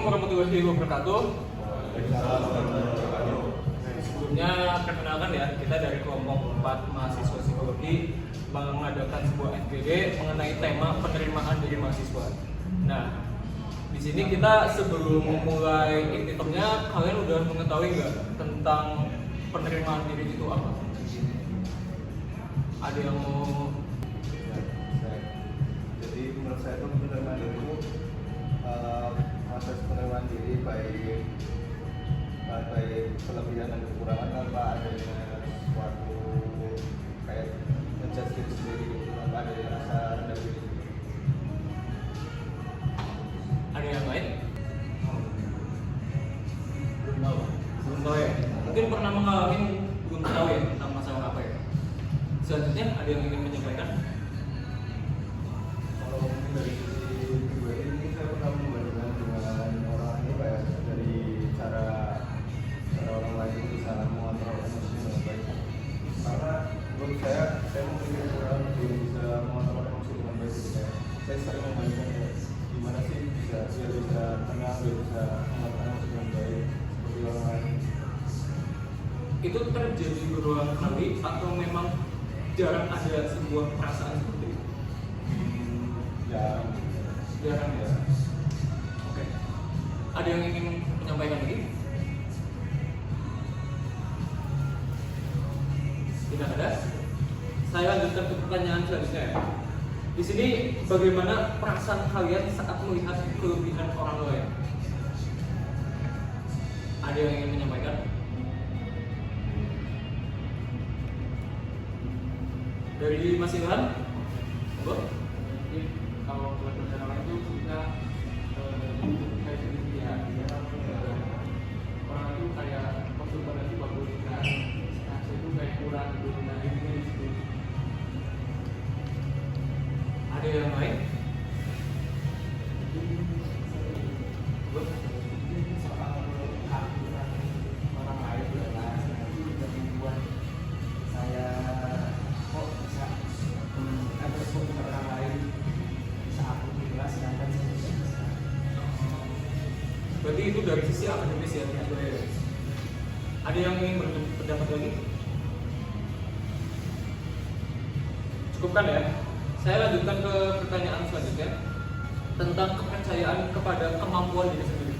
warahmatullahi wabarakatuh. Sebelumnya perkenalkan ya, kita dari kelompok 4 mahasiswa psikologi mengadakan sebuah FGD mengenai tema penerimaan dari mahasiswa. Nah, di sini kita sebelum memulai inti topnya, kalian udah mengetahui nggak tentang penerimaan diri itu apa? Ada yang mau? Jadi menurut saya itu penerimaan diri itu proses penerimaan diri baik kelebihan dan kekurangan tanpa adanya suatu kayak ngejudge diri sendiri gitu, tanpa adanya rasa rendah diri. Ada yang lain? Belum tahu ya? Mungkin pernah mengalami belum tahu ya tentang masalah apa ya? Selanjutnya ada yang ingin menyampaikan? Kalau mungkin dari sisi pribadi ini saya pernah membandingkan dengan orang ini kayak dari cara orang lain bisa mengontrol emosi dengan baik. Karena menurut saya mungkin orang belum bisa mengontrol emosi dengan baik. Saya sering membandingkan ya, gimana sih biar bisa tenang, biar bisa mengontrol emosi dengan baik seperti orang lain. Itu terjadi berulang kali atau memang jarang ada sebuah perasaan seperti itu? Jarang ya. Oke. Ada yang ingin menyampaikan lagi? Tidak ada. Saya lanjutkan ke pertanyaan selanjutnya ya. Di sini bagaimana perasaan kalian saat melihat kelebihan orang lain? Ada yang ingin menyampaikan? Dari Mas Ilham? Jadi kalau buat orang lain itu kita kayak gini ya, orang itu kayak pertumbuhan itu bagus, nah saya itu kayak kurang gitu, nah ini gitu. Ada yang lain? Soal keaktifan orang lain jelas, itu juga membuat saya kok bisa ada sesuatu orang lain bisa aku jelas, sedangkan saya tidak bisa. Berarti itu dari sisi akademis ya? Ada yang ingin berpendapat lagi? Cukupkan ya? Saya lanjutkan ke pertanyaan selanjutnya tentang kepercayaan kepada kemampuan diri sendiri.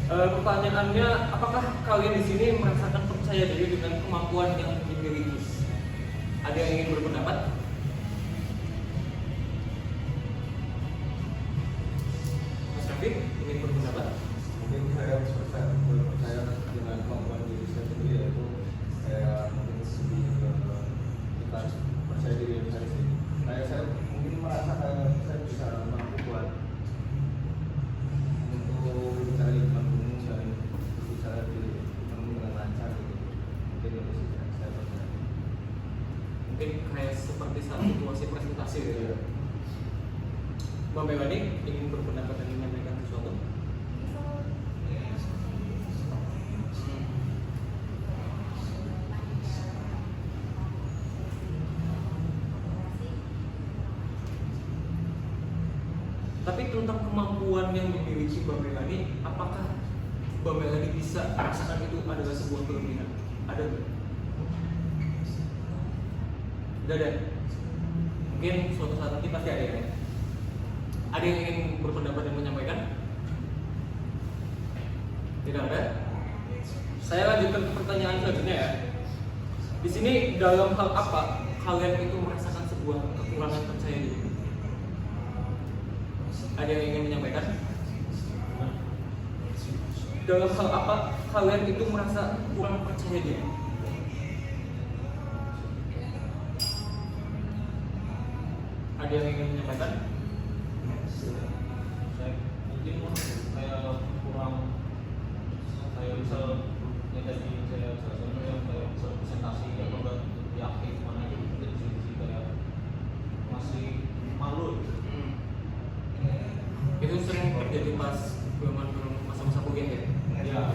Pertanyaannya, apakah kalian di sini merasakan percaya diri dengan kemampuan yang dimiliki? Ada yang ingin berpendapat? Mas Raffi ingin berpendapat? Mungkin saya percaya dengan kemampuan diri saya sendiri, yaitu saya mungkin lebih kita percaya diri saya sendiri. Saya mungkin merasa kayak saya bisa mampu buat untuk bicara di depan umum dan bicara di depan umum dengan lancar gitu. Mungkin itu sih yang saya percaya. Mungkin kayak seperti saat situasi presentasi gitu ya. Mbak Melani ingin berpendapat dan menyampaikan sesuatu? Tapi tentang kemampuan yang dimiliki Mbak Melani, apakah Mbak Melani bisa merasakan itu adalah sebuah kelebihan? Ada nggak? Tidak ada. Mungkin suatu saat nanti pasti ada ya. Ada yang ingin berpendapat dan menyampaikan? Tidak ada. Saya lanjutkan ke pertanyaan selanjutnya ya. Di sini dalam hal apa kalian itu merasakan sebuah kekurangan percaya diri? Ada yang ingin menyampaikan? Dalam hal apa kalian itu merasa kurang percaya diri? Ada yang ingin menyampaikan? Saya mungkin saya kurang, saya bisa ya tadi saya salah yang kayak bisa presentasi atau enggak yakin mana itu dari sisi kayak masih malu. Itu sering terjadi pas zaman masa-masa kuliah ya? Ya.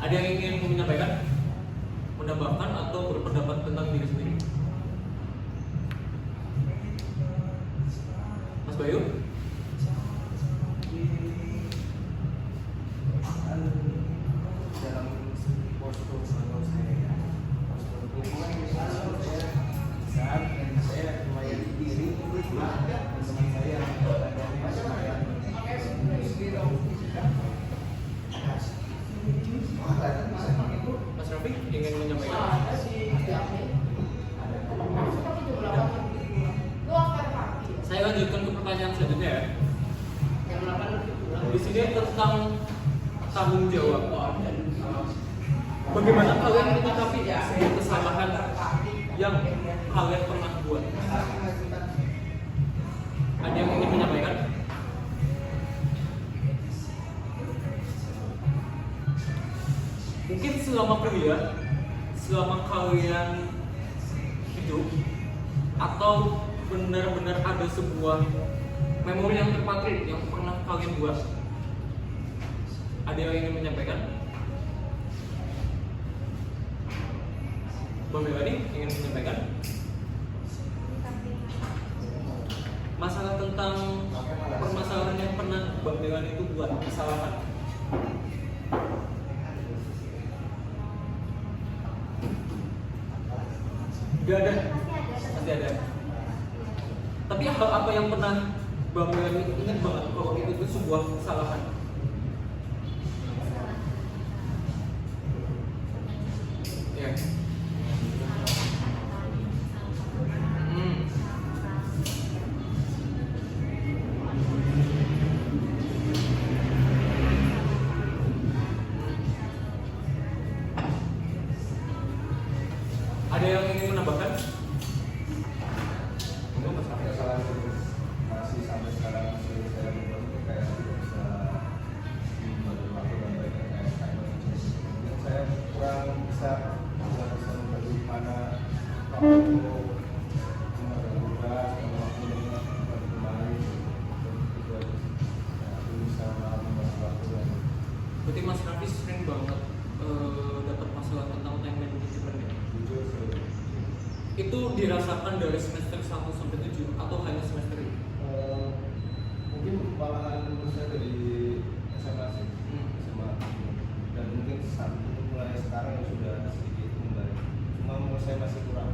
Ada yang ingin menyampaikan? Menambahkan atau berpendapat tentang diri sendiri? Mas Bayu? di sini tentang tanggung jawab. Bagaimana kalian menyikapi sebuah kesalahan yang kalian pernah buat? Ada yang ingin menyampaikan? Mungkin selama kuliah, selama kalian hidup, atau benar-benar ada sebuah memori yang terpatri yang pernah kalian buat. Ada yang ingin menyampaikan? Bang Melani ingin menyampaikan? Masalah tentang permasalahan yang pernah Bang Melani itu buat kesalahan. Gak ada, pasti ada. Tapi hal apa yang pernah Bang Melani ingat banget kalau itu sebuah kesalahan? Ya. Ada yang ingin menambahkan? Kesalahan itu masih sampai sekarang masih saya buat itu kayak tidak bisa dibantu dan baik kayak mungkin saya kurang bisa membagi mana waktu bertugas dan waktu bermain itu bisa membagi waktu dan Berarti Mas Raffi sering banget dapat masalah tentang time management ya? jujur sih. Itu dirasakan dari semester 1 sampai 7 atau hanya semester ini? Mungkin malahan lulusnya dari SMA sih, SMA dan mungkin mulai sekarang yang sudah sedikit membaik. Cuma menurut saya masih kurang.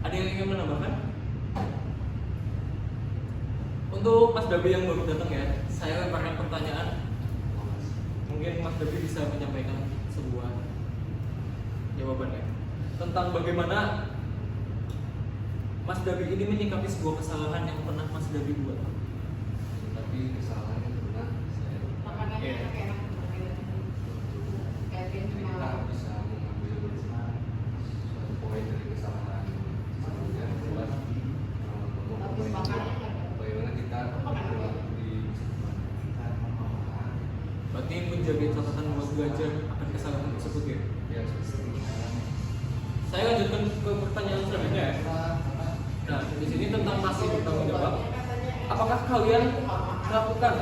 Ada yang ingin menambahkan? Untuk Mas Dabi yang baru datang ya, saya lemparkan pertanyaan. Mungkin Mas Dabi bisa menyampaikan sebuah jawabannya tentang bagaimana Mas Dabi ini menyikapi sebuah kesalahan yang pernah Mas Dabi buat. Tapi kesalahan yang pernah saya Iya. kita bisa mengambil suatu poin dari kesalahan sebelumnya buat bagaimana kita berlaku di Berarti menjaga catatan buat belajar akan kesalahan tersebut ya. ya Saya lanjutkan ke pertanyaan selanjutnya ya. Nah, di sini tentang masih bertanggung jawab. Apakah kalian melakukan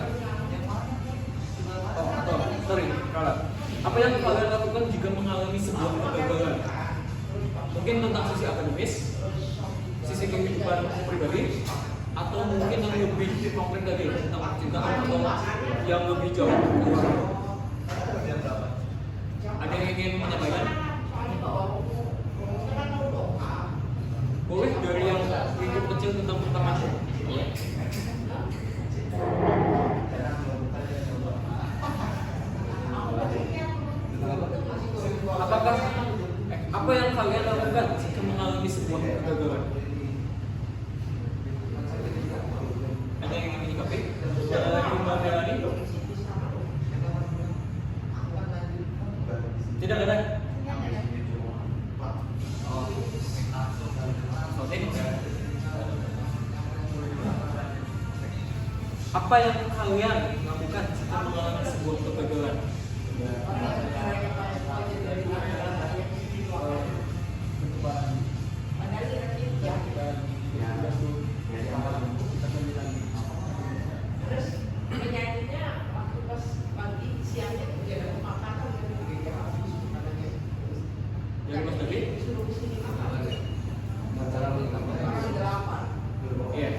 apa yang kalian lakukan jika mengalami sebuah kegagalan? Mungkin tentang sisi akademis, sisi kehidupan pribadi, atau mungkin yang lebih konkret lagi tentang percintaan atau yang lebih jauh. Ada yang ingin menyampaikan? Boleh dari yang lingkup kecil tentang pertemanan. Apakah apa yang kalian lakukan jika mengalami sebuah kegagalan? Ada yang ingin menyikapi? Dari Mbak Melani? Tidak ada. Apa yang kalian lakukan jika mengalami sebuah kegagalan? Dari Mas Dabi? cara menyampaikan Iya.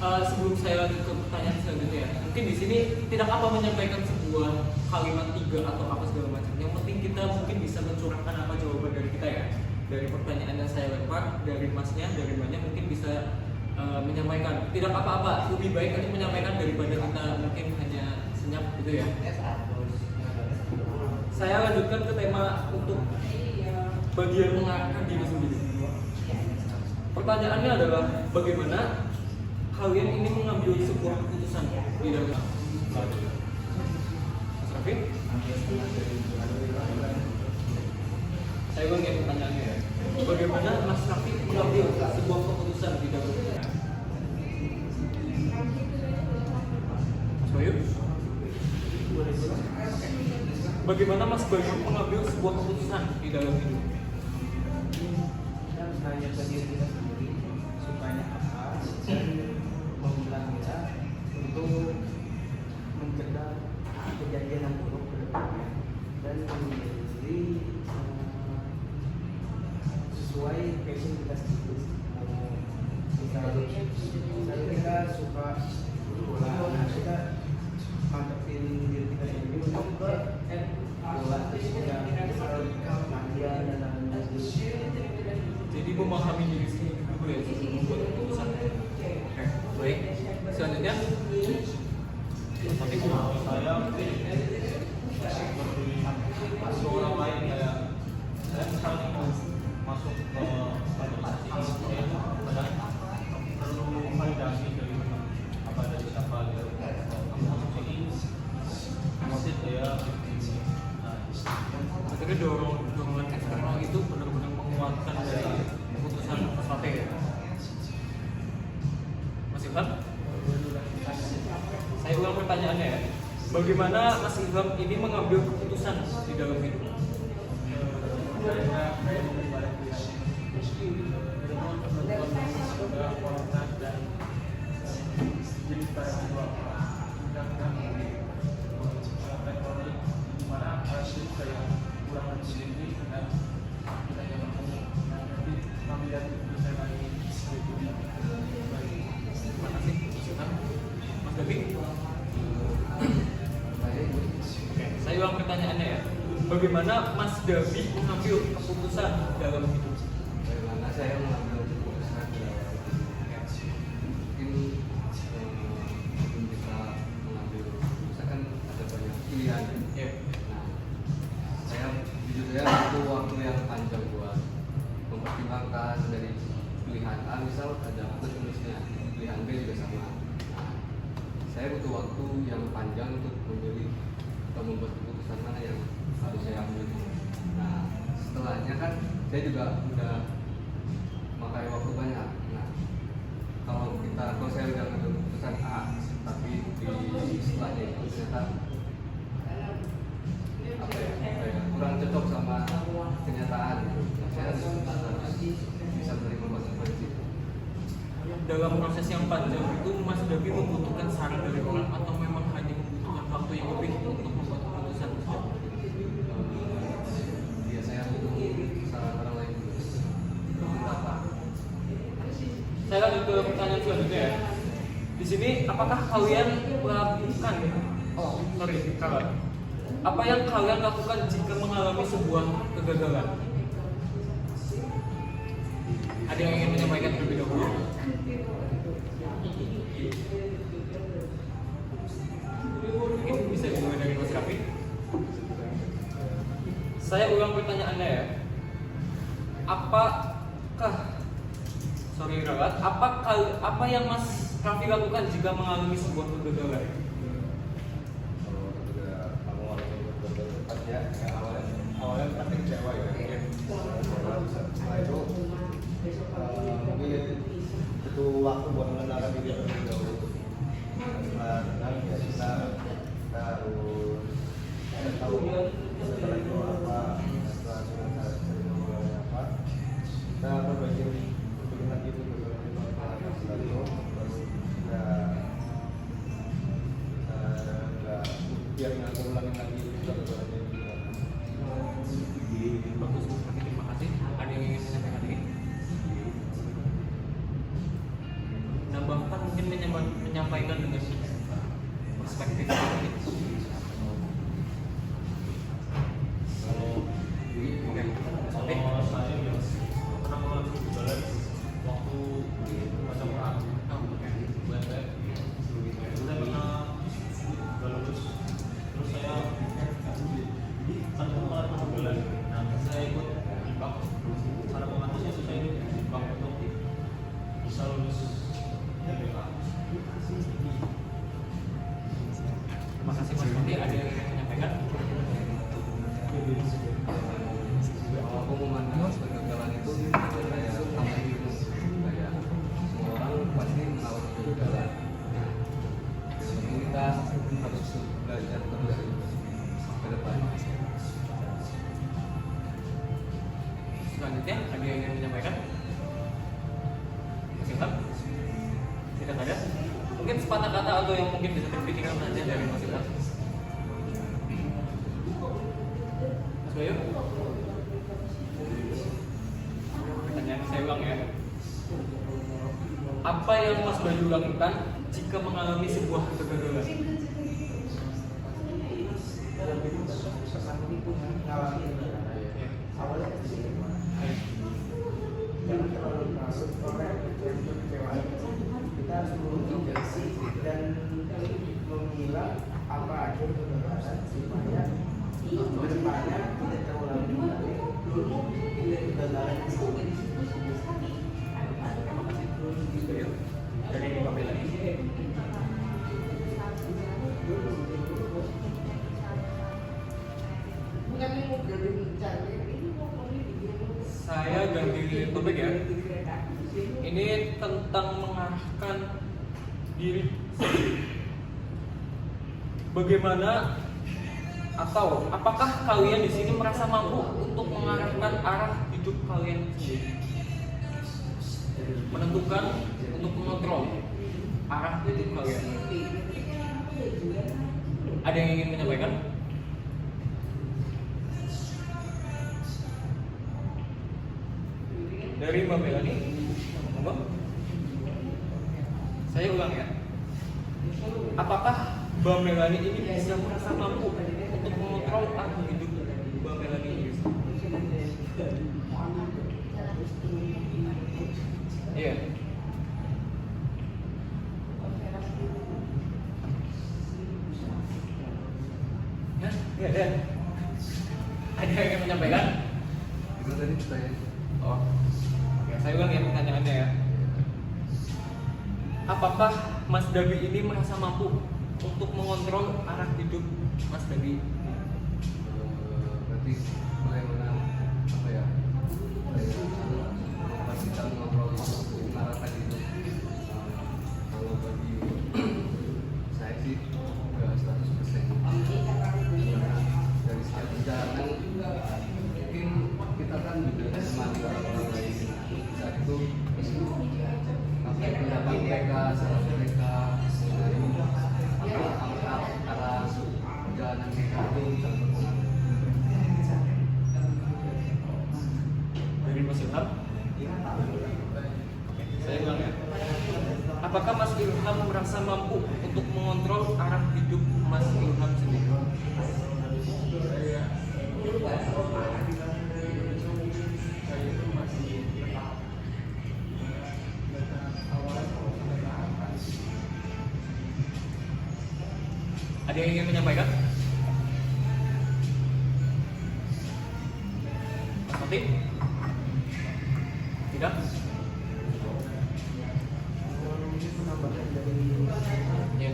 Sebelum saya lanjut ke pertanyaan selanjutnya ya, mungkin di sini tidak apa menyampaikan sebuah kalimat tiga atau apa segala macam. Yang penting kita mungkin bisa mencurahkan apa jawaban dari kita ya. Dari pertanyaan yang saya lempar, dari masnya, dari mbaknya mungkin bisa menyampaikan. Tidak apa-apa, lebih baik untuk menyampaikan daripada kita mungkin hanya senyap gitu ya. Saya lanjutkan ke tema untuk bagian mengarahkan diri sendiri. Pertanyaannya adalah bagaimana kalian ini mengambil sebuah keputusan di dalam Mas Rafi? Saya ulangi pertanyaannya ya. Bagaimana Mas Rafi mengambil sebuah keputusan di dalam Mas Bayu? Bagaimana Mas Bayu mengambil sebuah keputusan di dalam hidup? Kita harus nanya ke diri kita sendiri supaya apa dan memulainya untuk mencegah kejadian yang buruk ke depannya dan memilih diri sesuai passion kita sendiri. Misalnya kita suka bola, nah kita mantepin diri kita sendiri untuk ke bola yang latihan dan lain-lain. Jadi memahami diri sendiri dulu ya sebelum membuat keputusan. Oke, baik. Selanjutnya, Tapi kalau saya masuk orang lain kayak saya misalnya mau masuk ke organisasi saya itu kadang perlu validasi dari apa dari siapa gitu. Kamu masuk sini masih saya maksudnya dorongan eksternal itu benar-benar menguatkan dari keputusan Mas Rafi ya. Mas Ilham? Saya ulang pertanyaannya ya. Bagaimana Mas Ilham ini mengambil keputusan di dalam hidup? Terima kasih. Mas Davi? Oke, saya ulang pertanyaannya ya. Bagaimana Mas Davi mengambil keputusan dalam hidup? Bagaimana saya mengambil keputusan mungkin sebelum kita mengambil keputusan kan ada banyak pilihan. Ya. Nah, saya jujur saya butuh waktu yang panjang buat mempertimbangkan dari pilihan A, misal ada plus minusnya, pilihan B juga sama. Nah, saya butuh waktu yang panjang untuk memilih atau membuat keputusan mana yang harus saya ambil. Nah, setelahnya kan saya juga udah memakai waktu banyak. Nah, kalau saya udah ngambil keputusan A, tapi di setelahnya itu ternyata kurang cocok sama kenyataan. Nah, saya harus bisa menerima konsekuensi. Dalam proses yang panjang itu Mas Davi membutuhkan saran dari orang atau memang hanya membutuhkan waktu yang lebih untuk membuat keputusan tersebut? Ya, saya butuh saran orang lain. Saya lanjut ke pertanyaan selanjutnya ya. Di sini apakah kalian melakukan kawan? Apa yang kalian lakukan jika mengalami sebuah kegagalan? Ada yang ingin menyampaikan terlebih dahulu? Mungkin bisa dimulai dari Mas Rafi. Saya ulang pertanyaannya ya. Apa yang Mas Rafi lakukan jika mengalami sebuah kegagalan? kalau udah kamu orangnya ya awalnya pasti kecewa ya. Setelah itu mungkin butuh waktu buat mengenalkan diri terlebih dahulu. Setelah kenal ya kita harus tahu setelah itu apa, setelah kita mulai apa, kita perbaiki lagi itu setelah itu baru kita nggak biar nggak ulangin lagi kegagalan itu. Bagus, terima kasih. Ada yang ingin menyampaikan lagi? Nambahkan mungkin menyampaikan dengan perspektif ini? Oke. Kalau saya bilang pernah mengalami gejala waktu baca Quran. Saya pernah gak lulus, terus saya satu kemarin masuk bulan. Nah, saya ikut bimbang. Cara mengatasinya saya ikut bimbang untuk bisa lulus DBK. Terima kasih Mas Fandi. Ada yang ingin menyampaikan? Kalau aku memandang kegagalan itu kayak sama itu, kayak semua orang pasti mengalami kegagalan. Nah, jadi kita harus belajar terus ke depan. Selanjutnya ada yang ingin menyampaikan? Singkat? Tidak ada? Mungkin sepatah kata atau yang mungkin bisa terpikirkan saja dari Mas Ilham. Mas Bayu? Pertanyaan saya ulang ya. Apa yang Mas Bayu lakukan jika mengalami sebuah kegagalan? Awalnya jangan terlalu masuk oleh kekecewaan. Kita harus mengintrospeksi dan memilah apa aja kegagalan supaya kedepannya tidak terulang kembali kegagalan itu. Dari Bapak lagi. Saya ganti topik ya. Ini tentang mengarahkan diri. Bagaimana atau apakah kalian di sini merasa mampu untuk mengarahkan arah hidup kalian sendiri? Menentukan untuk mengontrol arah hidup kalian. Ada yang ingin menyampaikan? Dari Mbak Melani, monggo. Saya ulang ya. Apakah Mbak Melani ini bisa merasa mampu untuk mengontrol arah hidup Mbak Melani ini? Iya. Hah? Iya. Ada yang ingin menyampaikan? Gimana tadi pertanyaan? Oh, oke, saya ulang ya pertanyaannya ya. Apakah Mas Dabi ini merasa mampu untuk mengontrol arah hidup Mas Dabi? Berarti bagaimana apa ya? Kita mengontrol mengarahkan itu. Kalau bagi saya sih nggak 100%. Dari setiap perjalanan mungkin kita kan juga menemani orang-orang lain. Saat itu apa yang pendapat mereka, saran mereka mengenai arah perjalanan mereka itu. Dari Mas Ilham? Saya ulang ya. Apakah Mas Ilham merasa mampu untuk mengontrol arah hidup Mas Ilham sendiri? Ada yang ingin menyampaikan? Mas Fatih? Tidak? Mungkin penambahan dari Ya.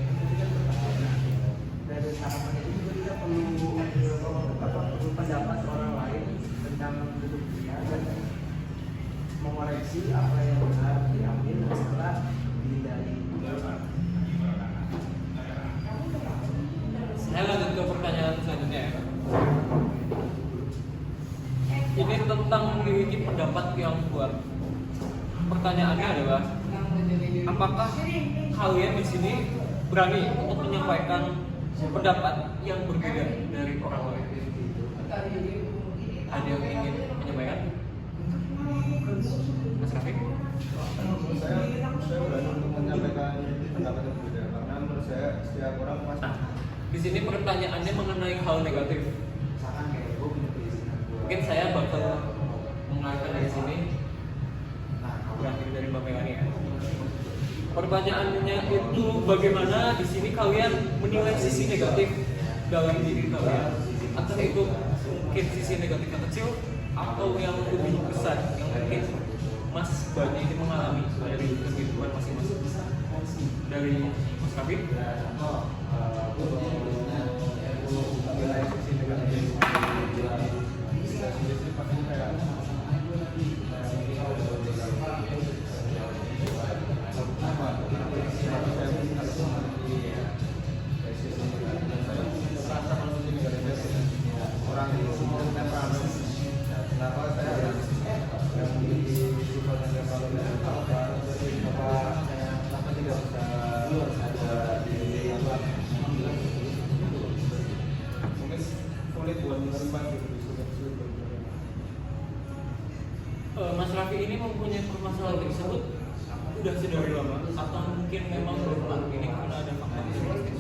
dari tahapan itu juga kita perlu pendapat orang lain tentang hidup kita dan mengoreksi apa yang benar diambil setelah dihindari. Saya lanjut ke pertanyaan selanjutnya ya. Ini tentang memiliki pendapat yang kuat. Pertanyaannya adalah, apakah kalian di sini berani untuk menyampaikan pendapat yang berbeda dari orang lain? Ada yang ingin menyampaikan? Mas Rafiq? Saya berani untuk menyampaikan pendapatnya berbeda karena menurut saya setiap orang pasti Nah, di sini pertanyaannya mengenai hal negatif. Misalkan kayak gue punya keinginan gue. Mungkin saya bakal mengarahkan dari sini Nah, kalau berakhir dari Mbak Melani ya. Pertanyaannya itu bagaimana di sini kalian menilai sisi negatif dalam diri kalian? Atau itu mungkin sisi negatifnya kecil atau yang lebih besar yang mungkin Mas Bani ini mengalami dari kehidupan masing-masing. Dari Mas Kabir? nilai sisi negatif sendiri pasti kayak orang yang temperamen. Kenapa saya harus yang memiliki sifat yang temperamen? Kenapa tidak bisa ada di apa? Mungkin sulit buat menerima gitu, sulit buat menerima. Mas Raffi ini mempunyai permasalahan tersebut udah sedari lama atau mungkin memang baru ini karena ada faktor psikologis?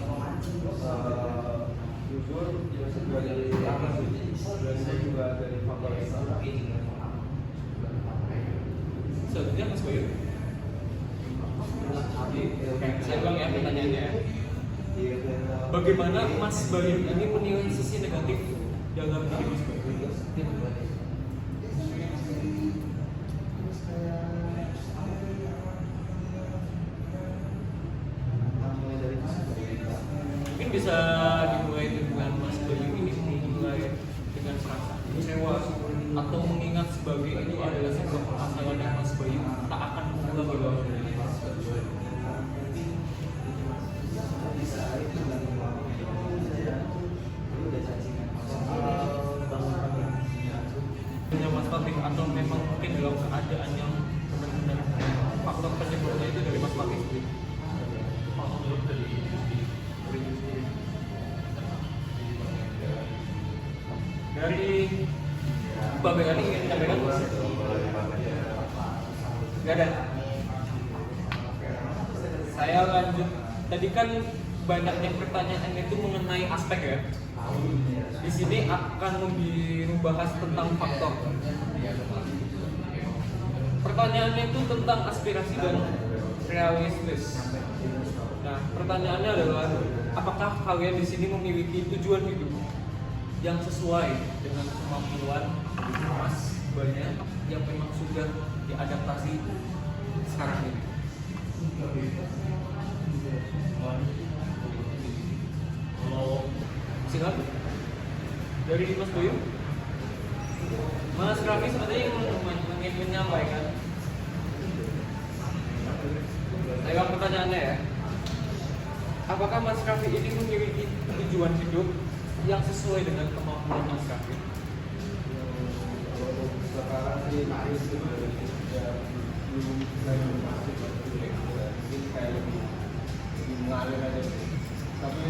Jujur, juga dari lama sih. Dan saya juga dari faktor eksternal. Selanjutnya Mas Bayu. Oke, saya ulang ya pertanyaannya. Bagaimana Mas Bayu ini menilai sisi negatif dalam diri Mas Bayu? Mungkin bisa dimulai dengan Mas Bayu ini memulai dengan perasaan kecewa atau mengingat sebagai itu adalah sebuah permasalahan yang Mas Bayu tak akan mengulang lagi. Punya Mas Fatih atau memang mungkin dalam keadaan yang benar-benar faktor penyebabnya itu dari Mas Fatih sendiri? Dari Mbak Melani ingin menyampaikan? Gak ada. Saya lanjut. Tadi kan banyaknya pertanyaan itu mengenai aspek ya. Di sini akan membahas tentang faktor. Pertanyaannya itu tentang aspirasi dan realistis. Nah, pertanyaannya adalah apakah kalian di sini memiliki tujuan hidup yang sesuai dengan kemampuan Mas banyak yang memang sudah diadaptasi sekarang ini? Silakan dari Mas Boyo. Mas Raffi sepertinya ingin menyampaikan. Saya pertanyaannya ya. Apakah Mas Raffi ini memiliki tujuan hidup yang sesuai dengan kemampuan Mas Raffi? Kalau sekarang sih ya belum masih mungkin kayak lebih mengalir aja sih. Tapi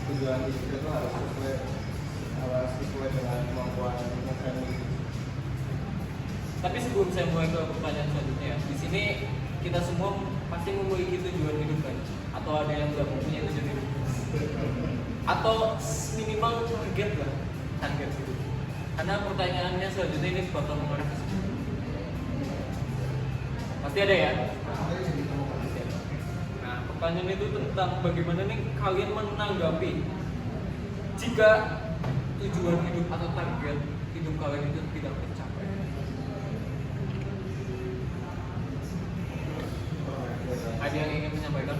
tujuan hidup itu harus sesuai dengan kemampuan yang saya miliki. Tapi sebelum saya mulai ke pertanyaan selanjutnya, di sini kita semua pasti memiliki tujuan hidup kan? Atau ada yang tidak mempunyai tujuan hidup? Atau minimal target lah, target hidup. Karena pertanyaannya selanjutnya ini bakal mengarah ke situ. Pasti ada ya? Nah, pertanyaan itu tentang bagaimana nih kalian menanggapi jika tujuan hidup atau target hidup kalian itu tidak tercapai. Ada yang ingin menyampaikan?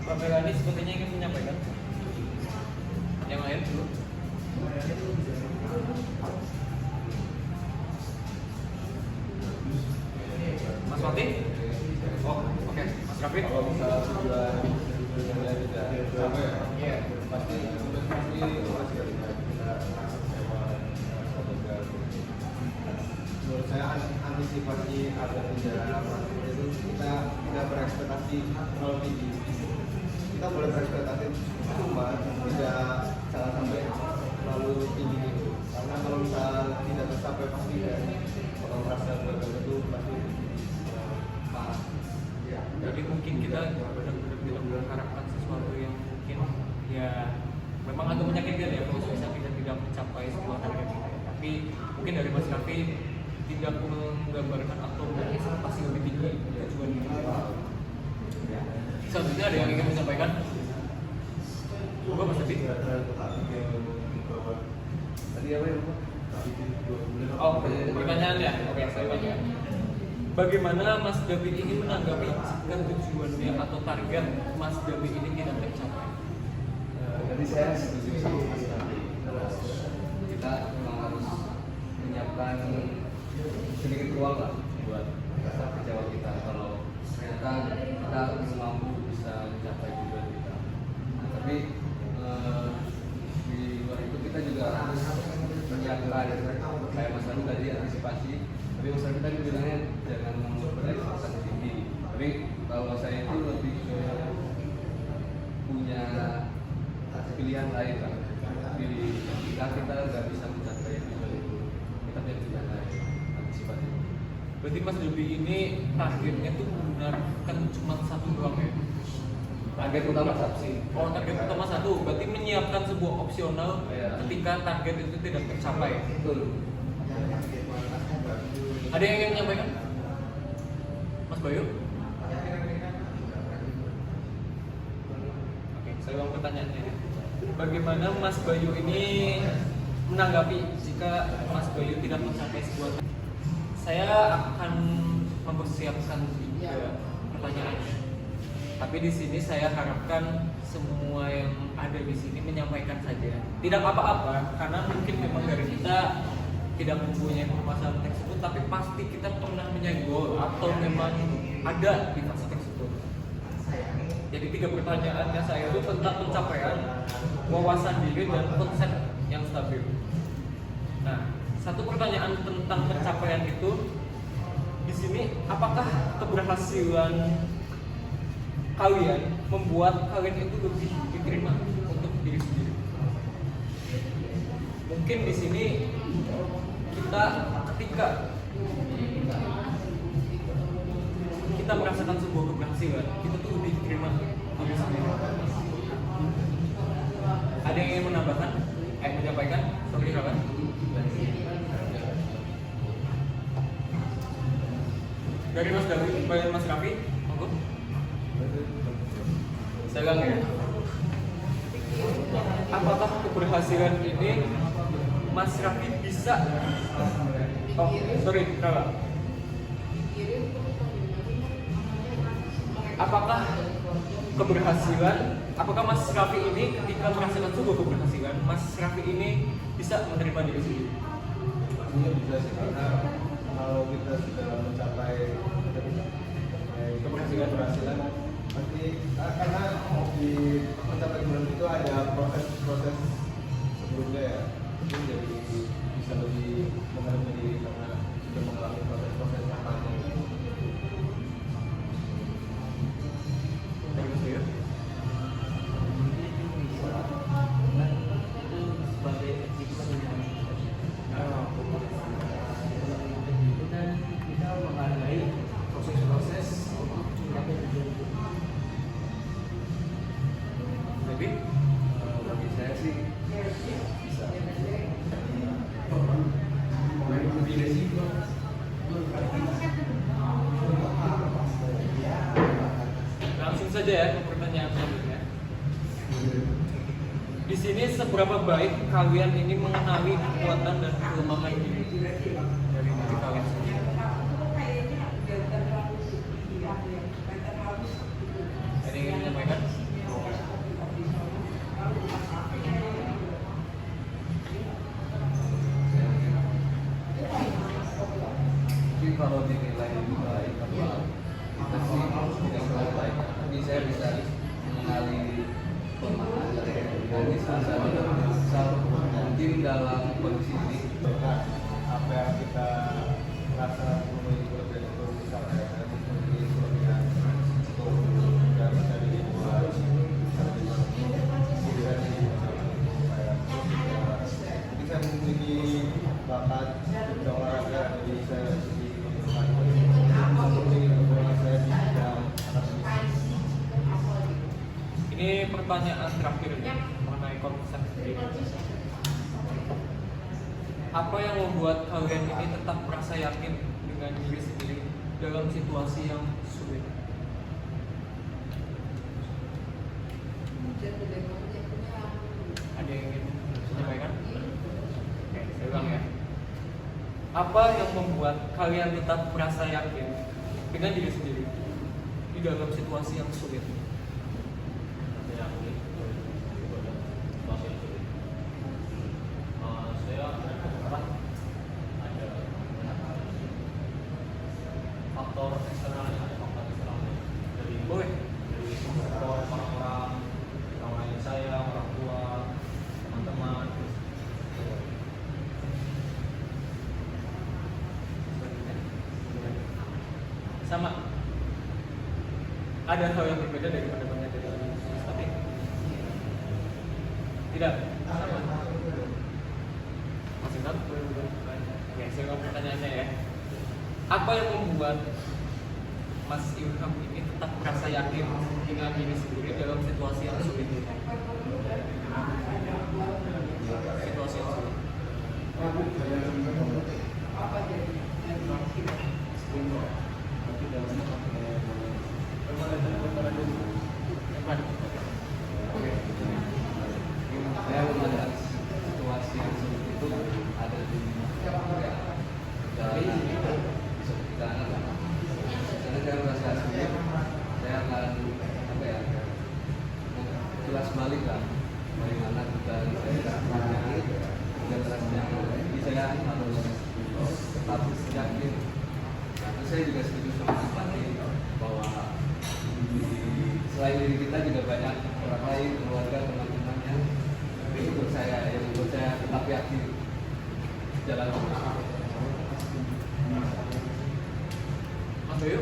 Pak Melani sepertinya ingin menyampaikan. Yang lain dulu. Mas Fatih? Oh, oke. Mas Raffi? Kalau misalnya tujuannya tidak sampai ya pasti masih kita kecewa atau gagal. Menurut saya antisipasi agar tidak itu kita tidak berekspektasi terlalu tinggi. Kita boleh berekspektasi cuma tidak jangan sampai terlalu tinggi gitu. Karena meyakinkan ya kalau bisa kita tidak mencapai sebuah target kita. Tapi mungkin dari Mas Raffi tidak menggambarkan atau pasti lebih tinggi tujuan kita. Selanjutnya ada yang ingin disampaikan? Coba Mas Raffi. Tadi apa ya? Oh, pertanyaan ya? Oke, saya tanya. Bagaimana Mas David ini menanggapi jika tujuannya atau target Mas David ini tidak tercapai? Jadi saya setuju sama Mas Raffi. Kita memang harus menyiapkan sedikit ruang lah buat rasa kecewa kita kalau ternyata kita belum mampu bisa mencapai tujuan kita. Nah, tapi di luar itu kita juga harus menyiapkan kayak Mas Raffi tadi antisipasi. Tapi Mas Raffi tadi bilangnya jangan berekspektasi tinggi. Tapi kalau saya itu lebih ke punya pilihan lain kan. Tapi jika kita nggak bisa mencapai tujuan itu, kita punya pilihan lain antisipasi. Berarti Mas David ini targetnya tuh menggunakan cuma satu doang ya? Target utama satu sih. Oh, target utama satu, berarti menyiapkan sebuah opsional Iya. ketika target itu tidak tercapai. Betul. Ada yang ingin menyampaikan? Mas Bayu? Oke, saya ulang pertanyaannya. Bagaimana Mas Bayu ini menanggapi jika Mas Bayu tidak mencapai sebuah target? Saya akan mempersiapkan 3 pertanyaan. Tapi di sini saya harapkan semua yang ada di sini menyampaikan saja. Tidak apa-apa, karena mungkin memang dari kita tidak mempunyai permasalahan tersebut, tapi pasti kita pernah menyenggol atau memang ada di fase tersebut. Jadi 3 pertanyaannya saya itu tentang pencapaian, wawasan diri, dan konsep yang stabil. Nah, 1 pertanyaan tentang pencapaian itu di sini, apakah keberhasilan kalian membuat kalian itu lebih diterima untuk diri sendiri? Mungkin di sini kita ketika kita merasakan sebuah keberhasilan, kita tuh lebih diterima diri sendiri. Ada yang ingin menambahkan? Menyampaikan? Sorry, silakan. Dari Mas David, dari Mas Raffi, monggo. Saya ulang ya. Apakah keberhasilan ini Mas Raffi bisa? Oh, sorry, kalah. Apakah keberhasilan? Apakah Mas Raffi ini ketika merasakan sebuah keberhasilan, Mas Raffi ini bisa menerima diri sendiri? Pastinya bisa sih, karena kalau kita sudah mencapai keberhasilan pasti karena di mencapai keberhasilan itu ada proses sebelumnya ya, mungkin jadi bisa lebih menerima diri karena sudah mengalami proses yang panjang. Dari Mas Bayu? Sebagai achievement yang dan kita menghargai proses-proses mencapai tujuan itu. David? Bagi saya sih bisa. Langsung saja ya ke pertanyaan selanjutnya. Di sini seberapa baik kalian ini mengenali kekuatan dan kelemahan diri dari diri kalian sendiri? Ada yang ingin menyampaikan? Mungkin kalau dinilai lebih baik apa kita sih tidak terlalu baik, tapi saya bisa mengenali kelemahan dan bisa mungkin dalam kondisi ini Apa yang kita rasa memiliki kelebihan itu bisa memiliki kelebihan itu dan bisa dibuat bisa jadi saya memiliki bakat di olahraga, jadi saya di saya di bidang akademis. Ini pertanyaan terakhir mengenai keputusan sendiri. Apa yang membuat kalian ini tetap merasa yakin dengan diri sendiri dalam situasi yang sulit? Ada yang ingin menyampaikan? Oke, saya ulang ya. Apa yang membuat kalian tetap merasa yakin dengan diri sendiri di dalam situasi yang sulit? Saya akui itu adalah situasi yang sulit. Saya berharap ada faktor eksternalnya, ada faktor eksternalnya dari Boleh. faktor orang-orang lain saya, orang tua, teman-teman. Sama. Ada hal yang berbeda dari pandangannya dari tapi tidak sama. Masih tahu? Oke, saya mau pertanyaannya ya. Apa yang membuat Mas Ilham ini tetap merasa yakin dengan diri sendiri dalam situasi yang sulit ini? Situasi yang sulit. Saya melihat situasi yang sulit itu ada di dari sekitar karena saya merasa sulit, saya akan apa ya kelas balik lah bagaimana kita saya dan rasanya jadi saya harus tetap yakin. Nah, terus saya juga setuju sama Mas Pati bahwa selain diri kita juga banyak orang lain, keluarga, teman-teman yang menurut saya tetap yakin jalan. Mas Bayu?